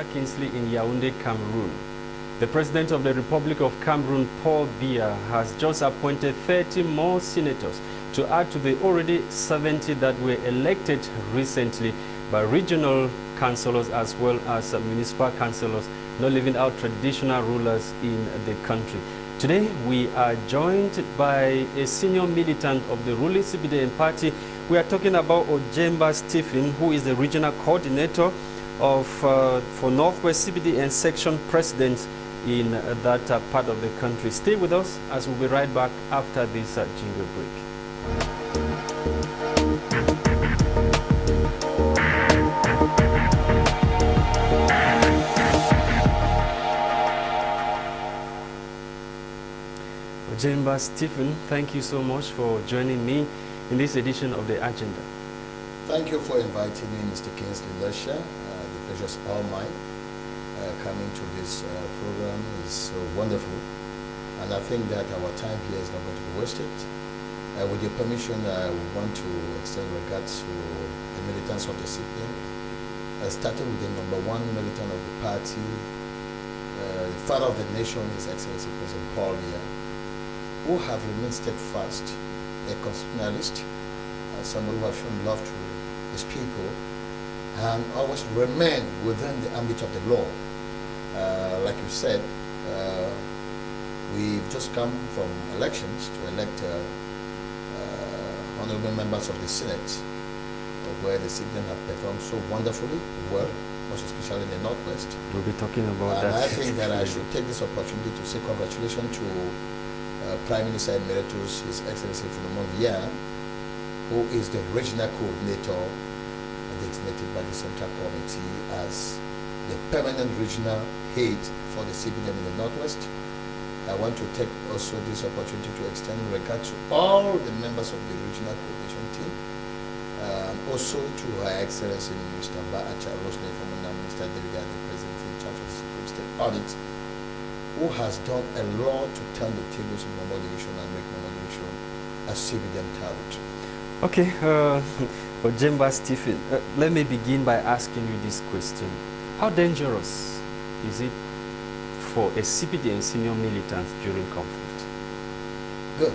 Dr. Kingsley in Yaoundé, Cameroon. The President of the Republic of Cameroon, Paul Biya, has just appointed 30 more senators to add to the already 70 that were elected recently by regional councillors as well as municipal councillors, not leaving out traditional rulers in the country. Today, we are joined by a senior militant of the ruling CBDM party. We are talking about Ujambeng Stephen, who is the regional coordinator of for Northwest CBD and section president in that part of the country. Stay with us as we'll be right back after this jingle break. Ujambeng Stephen, thank you so much for joining me in this edition of the agenda. Thank you for inviting me, Mr. Kingsley Lasha. The pleasure is all mine. Coming to this program is so wonderful, and I think that our time here is not going to be wasted. With your permission, I want to extend regards to the militants of the CPM. Starting with the #1 militant of the party, the father of the nation, His Excellency President Paul Biya, who have remained steadfast, a constitutionalist, somebody who has shown love to his people, and always remain within the ambit of the law. Like you said, we've just come from elections to elect honorable members of the Senate, where the CBN have performed so wonderfully well, most especially in the Northwest. We'll be talking about that. And I think that I should take this opportunity to say congratulations to Prime Minister Emeritus, His Excellency Nsungkikang, who is the regional coordinator designated by the Central Committee as the permanent regional head for the CBDM in the Northwest. I want to take also this opportunity to extend regard to all the members of the regional coordination team, and also to Her Excellency Mr. Ba'acha Rosne, former Minister Delegate, the President in charge of State Audit, who has done a lot to turn the tables in Momo Division and make Momo Division a CBDM territory. Okay, Ujambeng Stephen, let me begin by asking you this question. How dangerous is it for a CBD and senior militant during conflict? Good.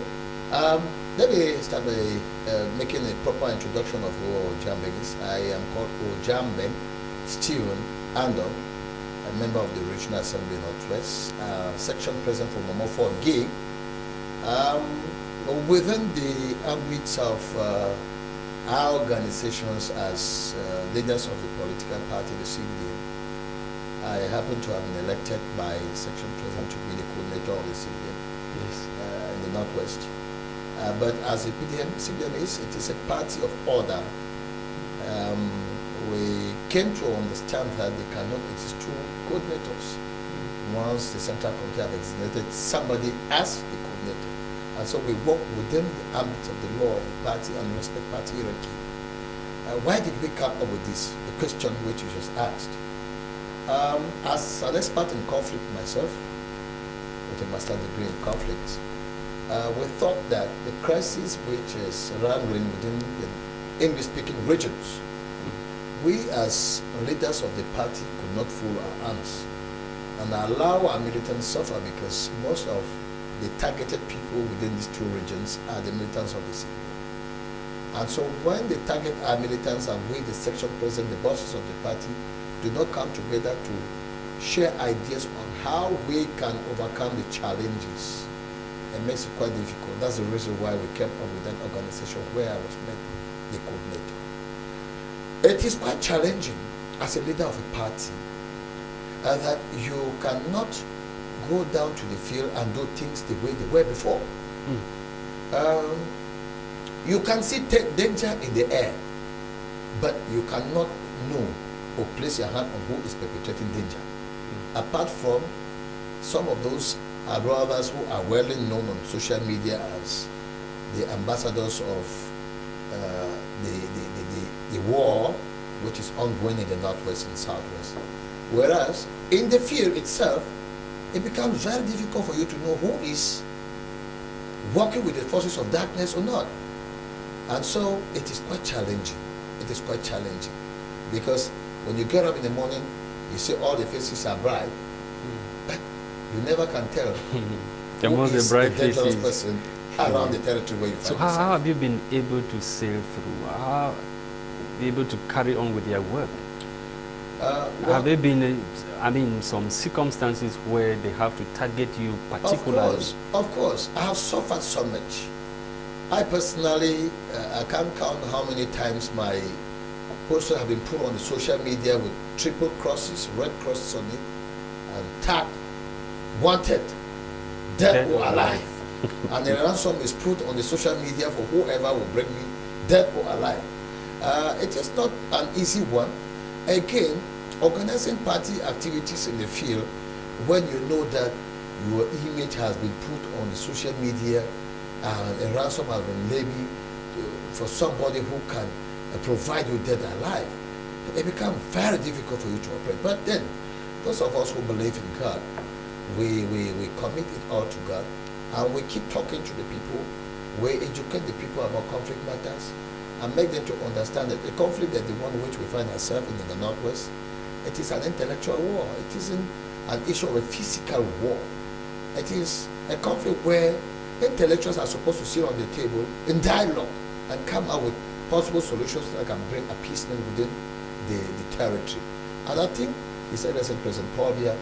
Let me start by making a proper introduction of who Ujambeng is. I am called Ujambeng Stephen Andom, a member of the Regional Assembly Northwest, section president for Momo 4 Gig. Within the ambit of our organizations as leaders of the political party, the CBD, I happen to have been elected by section president to be the coordinator of the CBDM in the Northwest. But as the CBDM is, it is a party of order. We came to understand that there cannot exist two coordinators. Once the Central Committee have designated somebody as the coordinator. And so we work within the ambit of the law of the party and respect party hierarchy. Why did we come up with this? The question which you just asked. As an expert in conflict myself, with a master's degree in conflict, we thought that the crisis which is wrangling within the English-speaking regions, we as leaders of the party could not fool our hands and allow our militants suffer, because most of the targeted people within these two regions are the militants of the CBD. And so when they target our militants and we, the section president, the bosses of the party, do not come together to share ideas on how we can overcome the challenges, it makes it quite difficult. That's the reason why we came up with that organization where I was made the coordinator. It is quite challenging as a leader of a party that you cannot go down to the field and do things the way they were before. You can see danger in the air, but you cannot know or place your hand on who is perpetrating danger. Apart from some of those brothers who are well known on social media as the ambassadors of the war which is ongoing in the Northwest and Southwest. Whereas in the field itself, it becomes very difficult for you to know who is working with the forces of darkness or not. And so it is quite challenging. It is quite challenging because when you get up in the morning, You see all the faces are bright, but you never can tell who Among is the bright a dangerous faces person around the territory where you find So yourself. how have you been able to sail through? How be able to carry on with your work? Well, have there been, some circumstances where they have to target you particularly? Of course. I have suffered so much. I personally, I can't count how many times my posters have been put on the social media with triple crosses, red crosses on it, and tagged, wanted, dead or alive. And a ransom is put on the social media for whoever will bring me dead or alive. It is not an easy one. Again, organizing party activities in the field when you know that your image has been put on the social media and a ransom has been levied for somebody who can provide you dead or alive, it becomes very difficult for you to operate. But then, those of us who believe in God, we commit it all to God, and we keep talking to the people. We educate the people about conflict matters and make them to understand that the conflict that the one which we find ourselves in the Northwest, it is an intellectual war. It isn't an issue of a physical war. It is a conflict where intellectuals are supposed to sit on the table in dialogue and come out with possible solutions that can bring appeasement within the territory. And I think His Excellency President Paul Biya,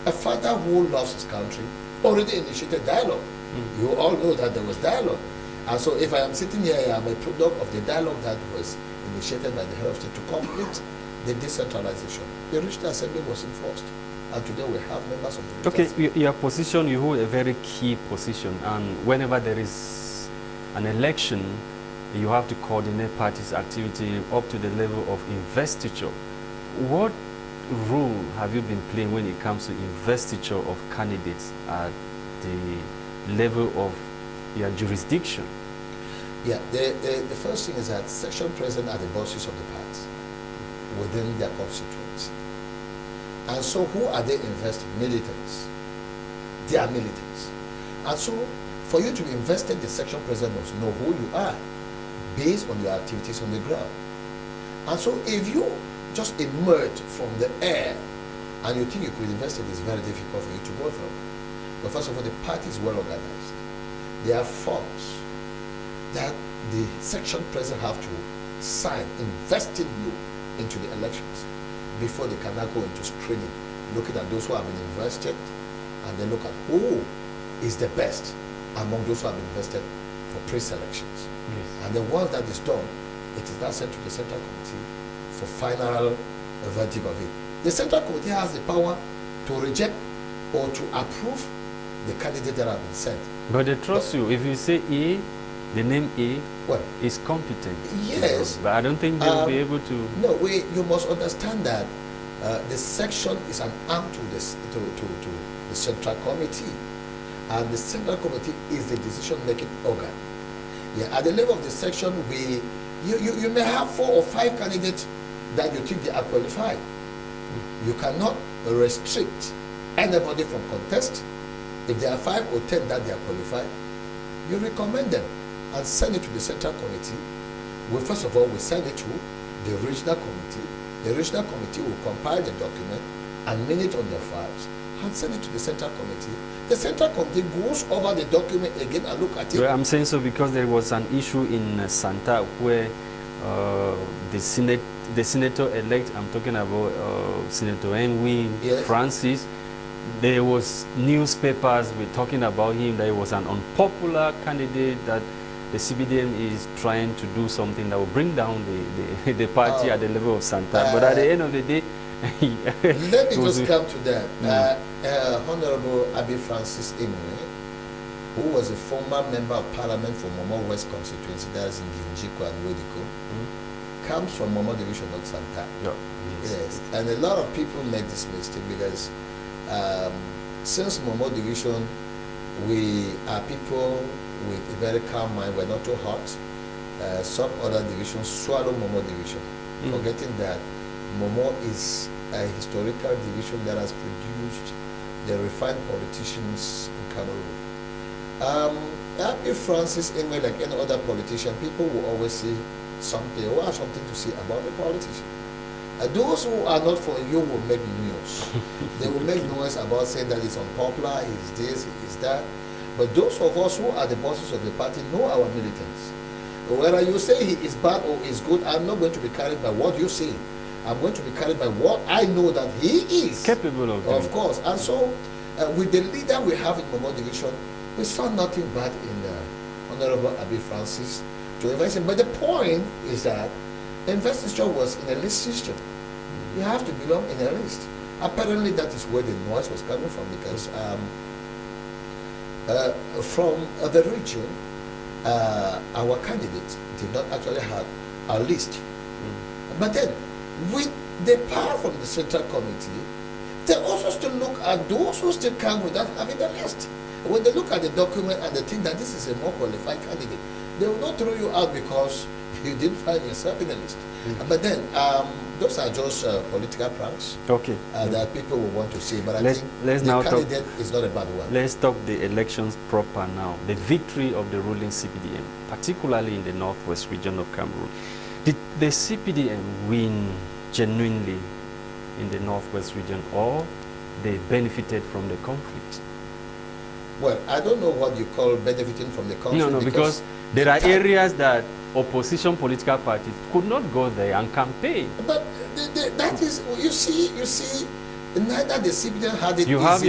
a father who loves his country, already initiated dialogue. You all know that there was dialogue. And so if I am sitting here, I am a product of the dialogue that was initiated by the head of state to complete the decentralization. The regional assembly was enforced. And today we have members of the regional assembly. Your position, you hold a very key position. And whenever there is an election, you have to coordinate parties' activity up to the level of investiture. What role have you been playing when it comes to investiture of candidates at the level of your jurisdiction? Yeah, the first thing is that section president are the bosses of the party within their constituency. And so who are they investing? Militants. They are militants. And so for you to be invested, the section president must know who you are based on your activities on the ground. And so if you just emerge from the air and you think you could invest it, it's very difficult for you to go through. But first of all, the party is well organized. There are forms that the section president have to sign, investing you into the elections before they can now go into screening, looking at those who have been invested, and then look at who is the best among those who have been invested for pre-selections. Yes. And then once that is done, it is now sent to the central committee for final verdict of it. The central committee has the power to reject or to approve the candidate that have been sent. But they trust you. If you say A, the name A is competent. Yes. But I don't think they'll be able to. No, you must understand that the section is an arm to the central committee. And the central committee is the decision-making organ. Yeah, at the level of the section, you may have 4 or 5 candidates that you think they are qualified. You cannot restrict anybody from contest. If there are 5 or 10 that they are qualified, you recommend them and send it to the central committee. Well, first of all, we send it to the regional committee. The regional committee will compile the document and minute on their files and send it to the central committee. The central committee goes over the document again and look at it. Well, I'm saying so because there was an issue in Santa where the senator-elect, I'm talking about Senator Enwin, yes, Francis, there was newspapers were talking about him that he was an unpopular candidate, that the CBDM is trying to do something that will bring down the party at the level of Santa. But at the end of the day, let me just come to that. Honorable Abi Francis Enwin, who was a former member of parliament for Momo West constituency, that is in Ginjiko and Wediko, comes from Momo division of Santa. Yeah. Yes, and a lot of people make this mistake because since Momo division, we are people with a very calm mind. We're not too hot. Some other divisions swallow Momo division, forgetting that Momo is a historical division that has produced the refined politicians in Cameroon. If Francis, anyway, like any other politician, people will always say something or have something to say about the politician. Those who are not for you will make news. They will make noise about saying that it's unpopular, it's this, it's that. But those of us who are the bosses of the party know our militants. Whether you say he is bad or is good, I'm not going to be carried by what you say. I'm going to be carried by what I know that he is capable of doing. Of course. And so, with the leader we have in Momo Division, we saw nothing bad in Honorable Abi Francis to invest him. But the point is that investiture was in a list system. You have to belong in a list. Apparently, that is where the noise was coming from, because from the region, our candidate did not actually have a list. But then, with the power from the Central Committee, they also still look at those who still come without having a list. When they look at the document and they think that this is a more qualified candidate, they will not throw you out because you didn't find yourself in a list. But then, those are just political pranks that people will want to see. But I think the candidate is not a bad one. Let's talk the elections proper now. The victory of the ruling CPDM, particularly in the northwest region of Cameroon. Did the CPDM win genuinely in the northwest region, or they benefited from the conflict? Well, I don't know what you call benefiting from the conflict. No, because there are areas that opposition political parties could not go there and campaign. But that is, you see, neither the CPDM had it. You have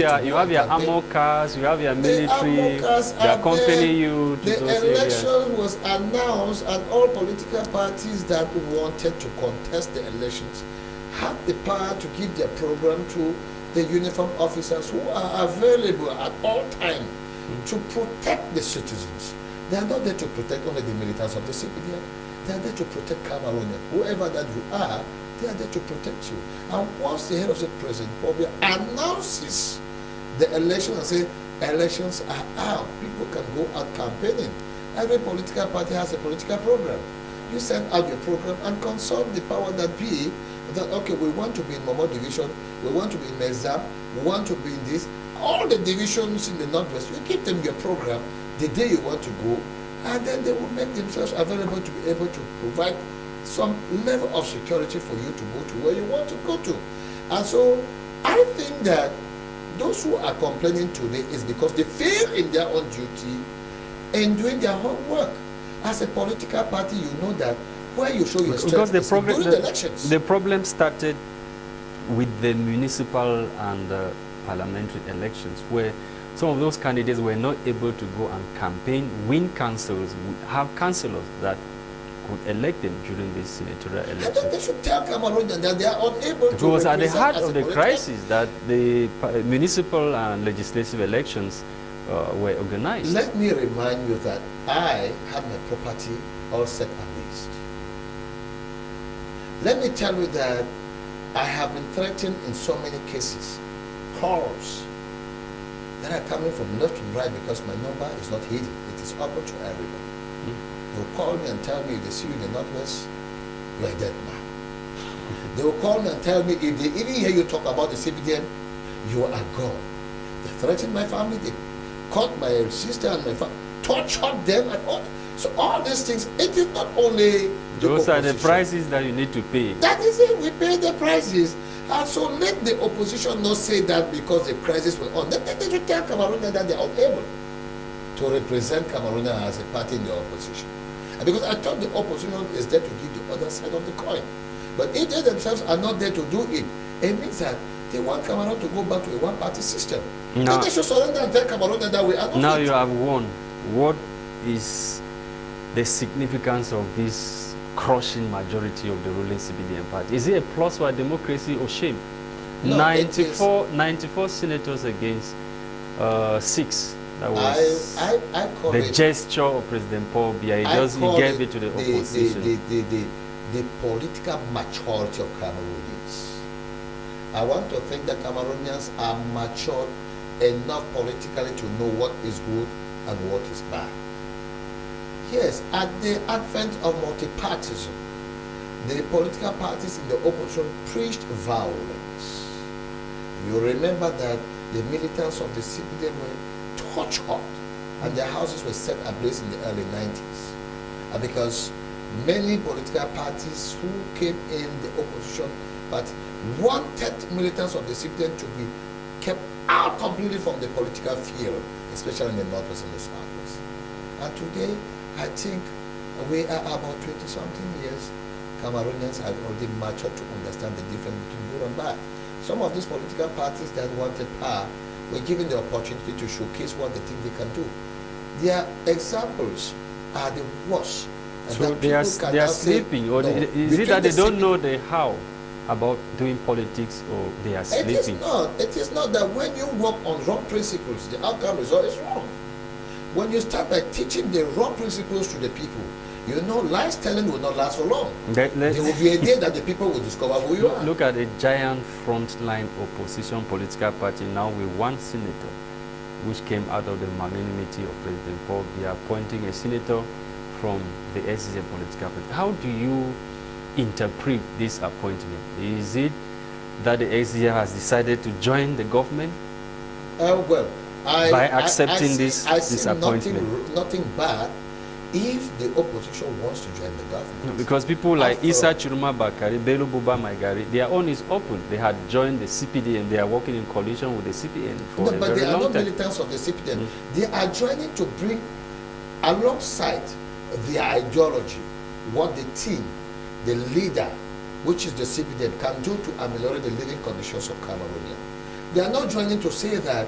your armor cars, you have your military, they accompany you to the those election areas. was announced, and all political parties that wanted to contest the elections had the power to give their program to the uniform officers who are available at all times to protect the citizens. They are not there to protect only the militants of the CPDM. They are there to protect Cameroonians. Whoever that you are, they are there to protect you. And once the head of state, President Pobia, announces the election and says elections are out, people can go out campaigning. Every political party has a political program. You send out your program and consult the power that be, that okay, we want to be in Momo Division, we want to be in Mezab, we want to be in this. All the divisions in the Northwest, you give them your program the day you want to go, and then they will make themselves available to be able to provide some level of security for you to go to where you want to go to. And so I think that those who are complaining today is because they fail in their own duty in doing their homework. As a political party, you know that where you show your strength is during the elections. The problem started with the municipal and parliamentary elections, where some of those candidates were not able to go and campaign, win councils, have councillors that could elect them during these senatorial elections. I think they should tell Cameroonians that they are unable to. It was at the heart of the crisis that the municipal and legislative elections were organized. Let me remind you that I have my property all set and leased. Let me tell you that I have been threatened in so many cases, calls that are coming from left and right because my number is not hidden. It is open to everybody. They will call me and tell me if they see you in the Northwest, you are a dead man. They will call me and tell me if they even hear you talk about the CPDM, you are gone. They threatened my family, they caught my sister and my father, tortured them and all. So all these things, it is not only those are the prices that you need to pay. That is it, we pay the prices. And so let the opposition not say that because the crisis were on. They should tell Cameroonians that they are unable to represent Cameroonians as a party in the opposition. And because I thought the opposition is there to give the other side of the coin. But if they themselves are not there to do it, it means that they want Cameroon to go back to a one-party system. Now, then they should surrender and tell Cameroonians that we are not now fit. You have won. What is the significance of this crushing majority of the ruling CPDM party? Is it a plus for democracy or shame? No, 94 senators against 6. That was I call the gesture of President Paul Biya. He gave it to the opposition. The political maturity of Cameroonians. I want to think that Cameroonians are mature enough politically to know what is good and what is bad. Yes, at the advent of multipartyism, the political parties in the opposition preached violence. You remember that the militants of the CPDM were tortured and their houses were set ablaze in the early 90s. Because many political parties who came in the opposition party wanted militants of the CPDM to be kept out completely from the political field, especially in the northwest and the southwest. And today, I think we are about 20-something years. Cameroonians have already matured to understand the difference between good and bad. Some of these political parties that wanted power were given the opportunity to showcase what they think they can do. Their examples are the worst. So they are sleeping, or is it that they don't know the how about doing politics, or they are sleeping? It is not that when you work on wrong principles, the outcome result is wrong. When you start by teaching the wrong principles to the people, you know lies telling will not last for long. There will be a day that the people will discover who you are. Look at the giant frontline opposition political party now with one senator, which came out of the magnanimity of President Paul Biya appointing a senator from the SZM political party. How do you interpret this appointment? Is it that the SZM has decided to join the government? By accepting this appointment? Nothing bad if the opposition wants to join the government. No, because people like Issa Chiruma Bakari, Bello Buba Maigari, their own is open. They had joined the CPD and they are working in coalition with the CPN for a very long time. But they are not militants of the CPN. They are joining to bring alongside their ideology what the team, the leader, which is the CPDM, can do to ameliorate the living conditions of Cameroonians. They are not joining to say that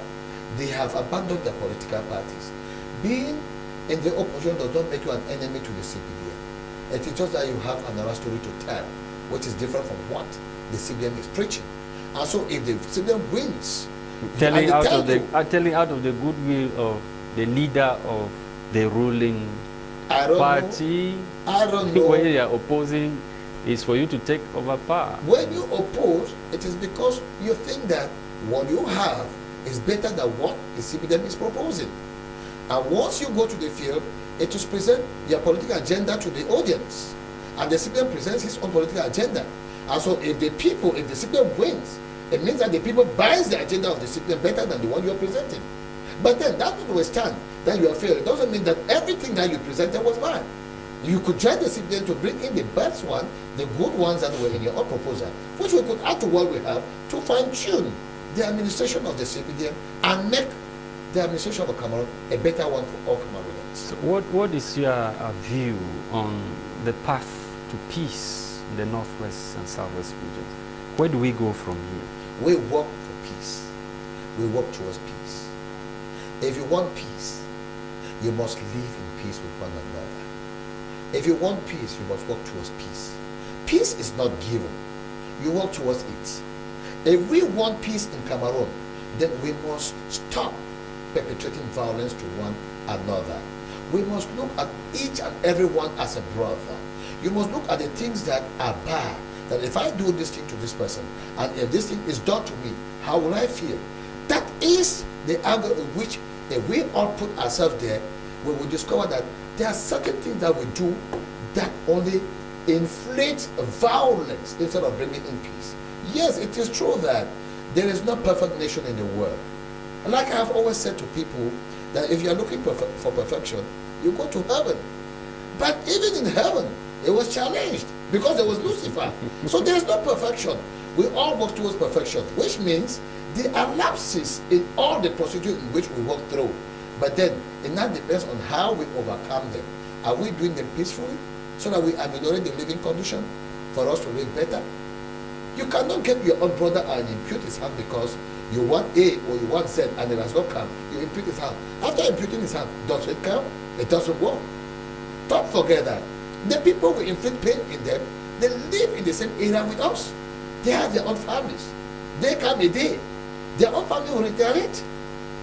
they have abandoned their political parties. Being in the opposition does not make you an enemy to the CPDM. It is just that you have another story to tell, which is different from what the CPDM is preaching. And so if the CPDM wins, telling out of the goodwill of the leader of the ruling party, I don't know. When you are opposing is for you to take over power. When you oppose, it is because you think that what you have is better than what the CPDM is proposing. And once you go to the field, it is present your political agenda to the audience. And the CPDM presents his own political agenda. And so if the CPDM wins, it means that the people buys the agenda of the CPDM better than the one you are presenting. But then that notwithstanding that you are failed, it doesn't mean that everything that you presented was bad. You could join the CPDM to bring in the best one, the good ones that were in your own proposal, which we could add to what we have to fine-tune the administration of the CPDM and make the administration of Cameroon a better one for all Cameroonians. So what is your view on the path to peace in the northwest and southwest regions? Where do we go from here? We work for peace. We work towards peace. If you want peace, you must live in peace with one another. If you want peace, you must work towards peace. Peace is not given. You work towards it. If we want peace in Cameroon, then we must stop perpetrating violence to one another. We must look at each and everyone as a brother. You must look at the things that are bad. That if I do this thing to this person, and if this thing is done to me, how will I feel? That is the angle in which, if we all put ourselves there, we will discover that there are certain things that we do that only inflate violence instead of bringing in peace. Yes, it is true that there is no perfect nation in the world. And like I have always said to people, that if you are looking for perfection, you go to heaven. But even in heaven, it was challenged because there was Lucifer. So there is no perfection. We all work towards perfection, which means there are lapses in all the procedures in which we work through. But then it now depends on how we overcome them. Are we doing them peacefully so that we ameliorate the living condition for us to live better? You cannot get your own brother and impute his hand because you want A or you want Z and it has not come. You impute his hand. After imputing his hand, does it come? It doesn't work. Don't forget that. The people we inflict pain in them, they live in the same area with us. They have their own families. They come a day. Their own family will retaliate.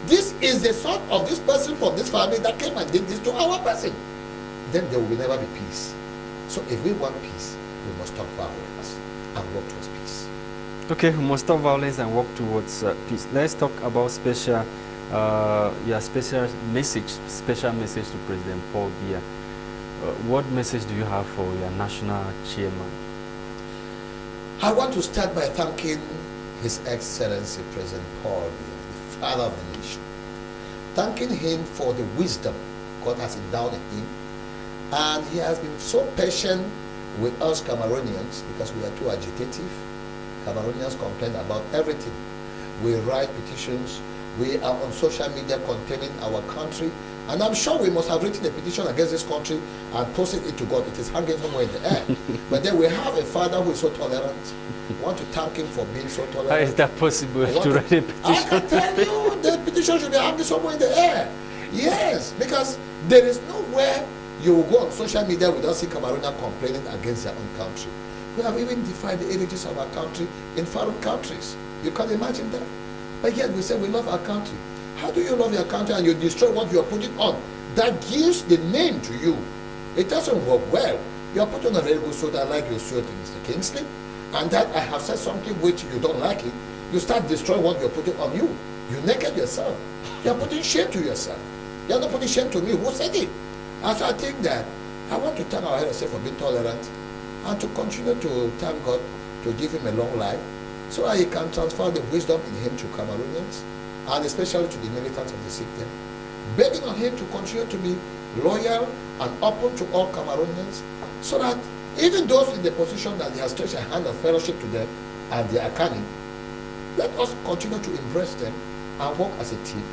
This is the son of this person from this family that came and did this to our person. Then there will never be peace. So if we want peace, we must stop violence and work towards peace. Okay, we must stop violence and work towards peace. Let's talk about your special message to President Paul Biya. What message do you have for your national chairman? I want to start by thanking His Excellency President Paul Biya, the father of the nation. Thanking him for the wisdom God has endowed in him And he has been so patient with us Cameroonians because we are too agitative. Cameroonians complain about everything. We write petitions. We are on social media condemning our country. And I'm sure we must have written a petition against this country and posted it to God. It is hanging somewhere in the air. But then we have a father who is so tolerant. We want to thank him for being so tolerant. How is that possible to write a petition? I can tell you, the petition should be hanging somewhere in the air. Yes, because there is nowhere you will go on social media without seeing Cameroonians complaining against their own country. We have even defied the images of our country in foreign countries. You can imagine that. But yet we say we love our country. How do you love your country and you destroy what you are putting on? That gives the name to you. It doesn't work well. You are putting on a very good suit. I like your suit, Mr. Kingsley. And that I have said something which you don't like it. You start destroying what you're putting on you. You naked yourself. You're putting shame to yourself. You're not putting shame to me. Who said it? And so I think that I want to thank our head of state for being tolerant and to continue to thank God to give him a long life so that he can transfer the wisdom in him to Cameroonians and especially to the militants of the system, begging on him to continue to be loyal and open to all Cameroonians so that even those in the position that he has stretched a hand of fellowship to them and they are coming, let us continue to embrace them and work as a team,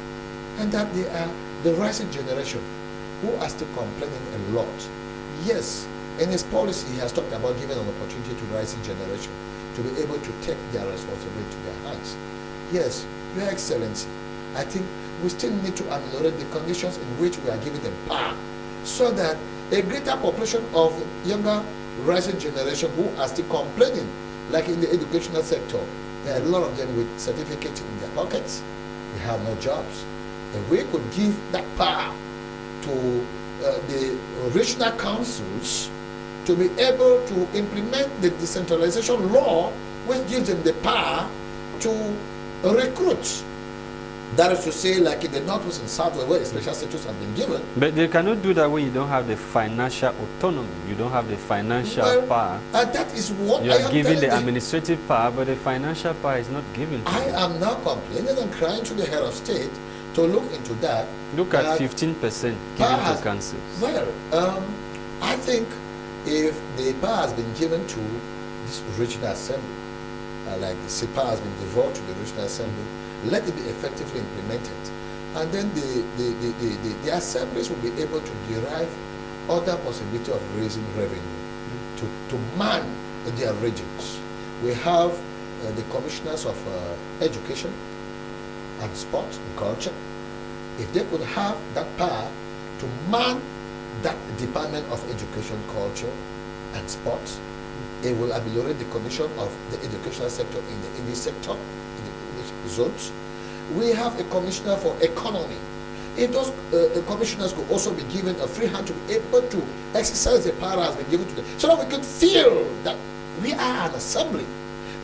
and that they are the rising generation who are still complaining a lot. Yes, in his policy he has talked about giving an opportunity to the rising generation to be able to take their responsibility to their hands. Yes, Your Excellency, I think we still need to ameliorate the conditions in which we are giving them power so that a greater population of younger rising generation who are still complaining, like in the educational sector, there are a lot of them with certificates in their pockets, they have no jobs. If we could give that power to the regional councils to be able to implement the decentralization law, which gives them the power to recruit. That is to say, like in the Northwest and Southwest, where a special status has been given. But they cannot do that when you don't have the financial autonomy. You don't have the financial power. That is what you are giving the administrative power, but the financial power is not given to you. I am now complaining and crying to the head of state to look into that. Look at 15% given to councils. Well, I think if the power has been given to this regional assembly, like the SIPA has been devolved to the regional assembly, let it be effectively implemented. And then the assemblies will be able to derive other possibility of raising revenue to man their regions. We have the commissioners of education and sport and culture. If they could have that power to man that department of education, culture and sports, it will ameliorate the condition of the educational sector in the English sector, in the English zones. We have a commissioner for economy. If those commissioners could also be given a free hand to be able to exercise the power has been given to them, so that we can feel that we are an assembly.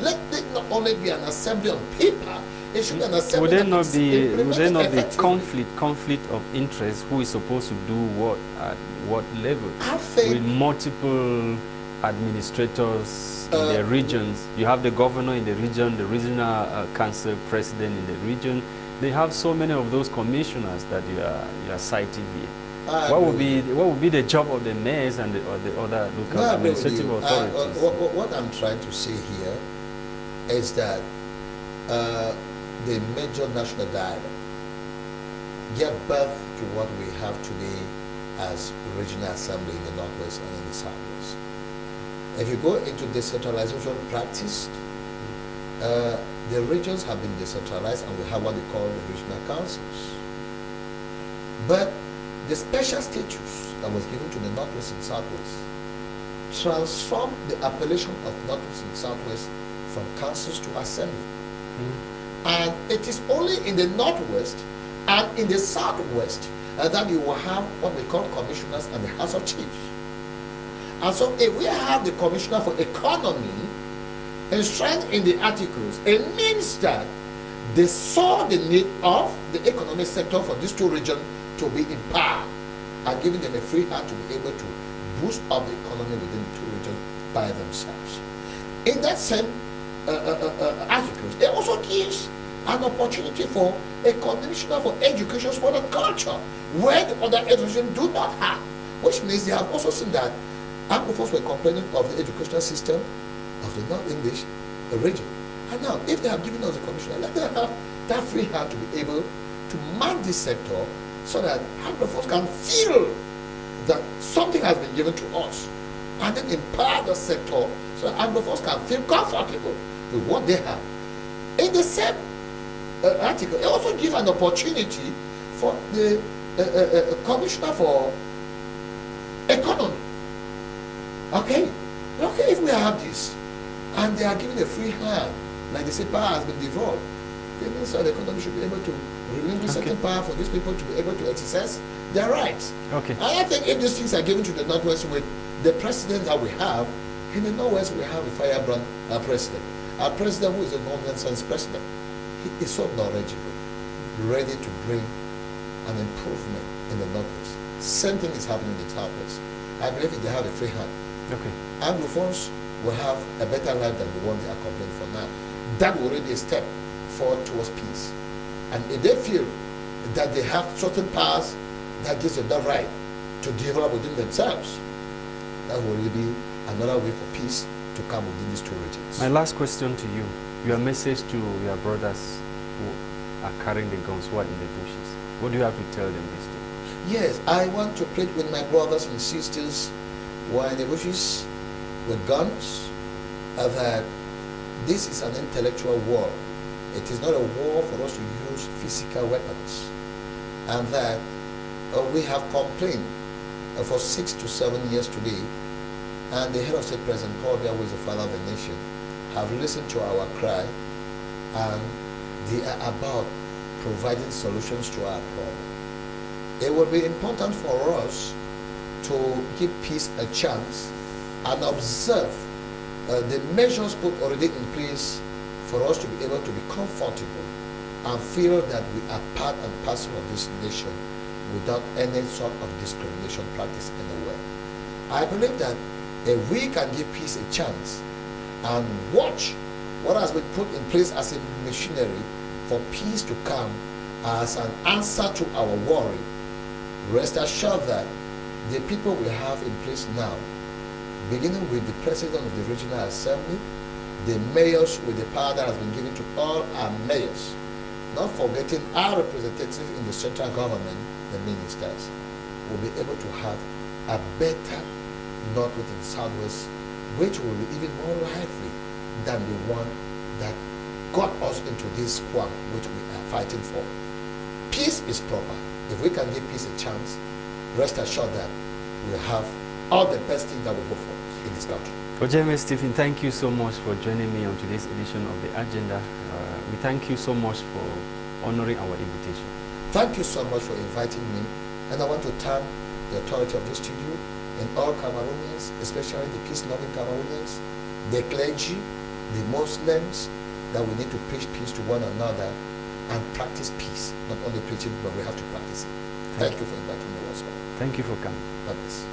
Let it not only be an assembly on paper, it should be an assembly. Would there not be conflict of interest? Who is supposed to do what at what level? I think with multiple administrators in their regions. You have the governor in the region, the regional council president in the region. They have so many of those commissioners that you are citing here. What would be the job of the mayors and the other local administrative authorities? What I'm trying to say here is that the major national dialogue gave birth to what we have today as regional assembly in the Northwest and in the Southwest. If you go into decentralization practice, the regions have been decentralized and we have what they call the regional councils. But the special status that was given to the Northwest and Southwest transformed the appellation of Northwest and Southwest from councils to assembly. And it is only in the Northwest and in the Southwest that you will have what we call commissioners and the House of Chiefs. And so if we have the commissioner for economy enshrined in the articles, it means that they saw the need of the economic sector for these two regions to be in power and giving them a free hand to be able to boost up the economy within the two regions by themselves. In that same articles, it also gives an opportunity for a commissioner for education, sport and culture, where the other education do not have which means they have also seen that Anglophones were complaining of the educational system of the North-English region. And now, if they have given us a commissioner, let them have that free hand to be able to man this sector so that Anglophones can feel that something has been given to us, and then empower the sector so that Anglophones can feel comfortable with what they have. In the same article, it also gives an opportunity for the commissioner for economy. Okay, if we have this, and they are given a free hand, like they say, power has been devolved, the Minister of the Economy should be able to relinquish certain power for these people to be able to exercise their rights. Okay. And I think if these things are given to the Northwest with the president that we have, in the Northwest we have a firebrand president. Our president, who is a non-nonsense president, he is so knowledgeable, ready to bring an improvement in the Northwest. Same thing is happening in the Southwest. I believe if they have a free hand, Anglophones will have a better life than the one they are complaining for now. That will already be a step forward towards peace. And if they feel that they have certain powers that gives them that right to develop within themselves, that will really be another way for peace to come within these two regions. My last question to you, your message to your brothers who are carrying the guns, who are in the bushes. What do you have to tell them this day? Yes, I want to plead with my brothers and sisters who are in the bushes with guns, that this is an intellectual war. It is not a war for us to use physical weapons. And that we have complained for 6 to 7 years today, and the head of state, President Paul Biya, who is the father of the nation, have listened to our cry, and they are about providing solutions to our problem. It will be important for us to give peace a chance and observe the measures put already in place for us to be able to be comfortable and feel that we are part and parcel of this nation without any sort of discrimination practice anywhere. I believe that if we can give peace a chance and watch what has been put in place as a machinery for peace to come as an answer to our worry, rest assured that the people we have in place now, beginning with the president of the regional assembly, the mayors with the power that has been given to all our mayors, not forgetting our representative in the central government, the ministers, will be able to have a better Northwest and Southwest, which will be even more lively than the one that got us into this qualm which we are fighting for. Peace is proper. If we can give peace a chance, rest assured that we'll have all the best things that we hope for in this country. Ujambeng Stephen, thank you so much for joining me on today's edition of The Agenda. We thank you so much for honoring our invitation. Thank you so much for inviting me, and I want to thank the authority of this studio and all Cameroonians, especially the peace-loving Cameroonians, the clergy, the Muslims, that we need to preach peace to one another and practice peace. Not only preaching, but we have to practice it. Thank you for inviting me once more. Thank you for coming. God bless.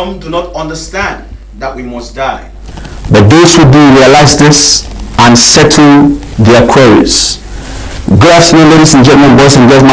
some do not understand that we must die. But those who do realize this and settle their queries. Good afternoon, ladies and gentlemen, boys and girls.